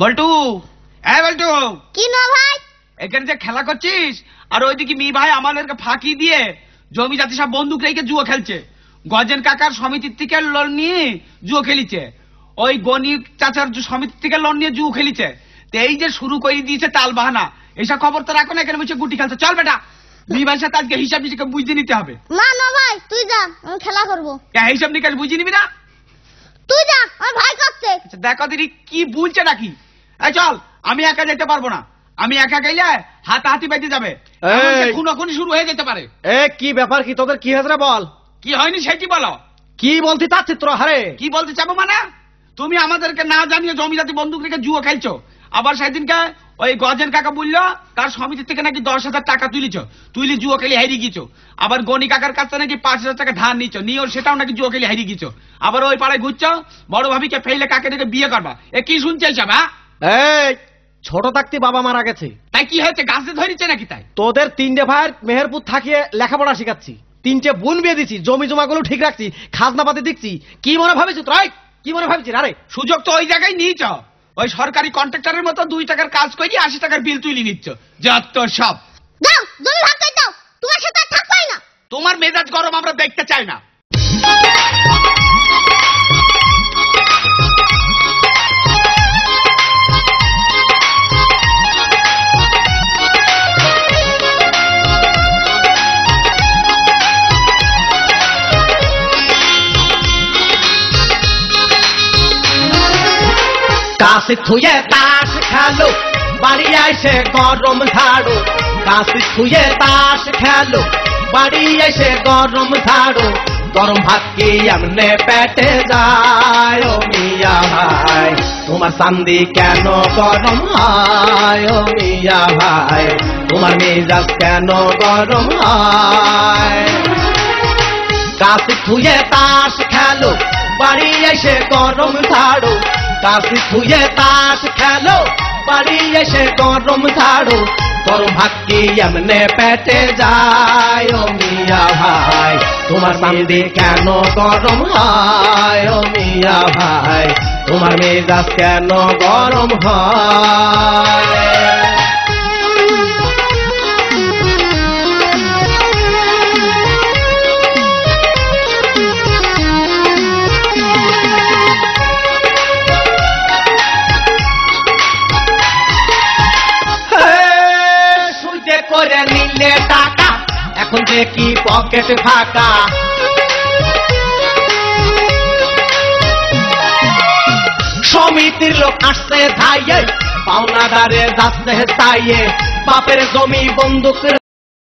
বল্টু, এই বল্টু, কি না ভাই? এখানে যে খেলা করছিস আর ওইদিকে মি ভাই আমাদেরকে ফাঁকি দিয়ে জমি জাতি সব বন্দুক রেখে জুয়ো খেলছে। গজেন কাকার সমিতির থেকে লোন নিয়ে জুয়ো খেলিছে, ওই গনি চাচার সমিতির থেকে লোন নিয়ে জুয়ো খেলিছে। তো এই যে শুরু করে দিয়েছে তাল বাহানা, এইসব খবর তো রাখো না, এখানে বসে গুটি খেলছে। চল বেটা, মি ভাইয়ের সাথে আজকে হিসাব নিকাশ বুঝে নিতে হবে। না না ভাই, তুই যা, আমি খেলা করবো। হিসাব নিকাশ বুঝে নিবি না? তুই যা, আমার ভাই করছে। দেখো দিদি কি বলছে নাকি। চল, আমি একা যেতে পারবো না, আমি একা গেলে হাতাহাতি বেঁধে যাবে, খুনোখুনি শুরু হয়ে যেতে পারে। কি ব্যাপার, কি তোদের কি হয়েছে বল? কি হয়নি সেটি বলো। কি বলতে চাচ্ছিস তোরা? হারে কি বলতে চাবো মানে, তুমি আমাদেরকে না জানিয়ে জমি জাতি বন্দুক রেখে জুয়ো খেলছো। আবার সেদিনকে ওই গজেন কাকা বললো তার সমিতি থেকে নাকি 10,000 টাকা তুলি জুয়ো খেলে হারিয়ে গিয়েছো। আবার গনি কাকার কাছে নাকি 5,000 টাকা ধার নিচ্ছ, নিয়েও সেটাও নাকি জুয়ো খেলে হারিয়ে গিয়েছো। আবার ওই পাড়ায় ঘুরছো, বড় ভাবিকে ফেলে কাকে ডেকে বিয়ে করবা। এ কি শুনছে সব? এই ছোট থাকতে বাবা মারা গেছে, তাই কি হয়েছে? গাছে ধরেছে নাকি? তাই তোদের 3টে ভাইয়ের মেহেরপুর থাকিয়ে লেখাপড়া শিখাচ্ছি, 3টে বোন বিয়ে দিচ্ছি, জমি জমাগুলো ঠিক রাখছি, খাজনা পাতি দিচ্ছি। কি মনে ভাবিস তোরা? কি মনে ভাবছিস? আরে সুযোগ তো ওই জায়গায় নিয়েছ, ওই সরকারি কন্ট্রাক্টরের মতো 2 টাকার কাজ করে 80 টাকার বিল তুলে নিচ্ছ। যত সব দাও, জমি ভাগ করে দাও, তোমার সাথে আর থাকবাই না। তোমার মেজাজ গরম আমরা দেখতে চাই না। কাশি থুয়ে তাস খেলো, বাড়ি এসে গরম ঝাড়ো। কাশি থুয়ে তাস খেলো, বাড়ি এসে গরম ঝাড়ো। গরম ভাত কি এমনে পেটে যায়? ও মিয়া ভাই, তোমার চান্দি কেন গরম হয়? ও মিয়া ভাই, তোমার মেজাজ কেন গরম হয়? কাশি থুয়ে তাস খেলো, বাড়ি এসে গরম ঝাড়ো। কাশি থুয়ে তাস খেলো, বাড়ি এসে গরম ঝাড়ো। গরম ভাত কি এমনে পেটে যায়? ও মিয়া ভাই, তোমার চান্দি কেন গরম হয়? ও মিয়া ভাই, তোমার মেজাজ কেন গরম হয়? করে নিলে টাকা, এখন দেখি পকেট ফাঁকা। সমিতির লোক আসছে ধাইয়ে, পাওনাদারে যাচ্ছে তাইয়ে। বাপের জমি বন্দুক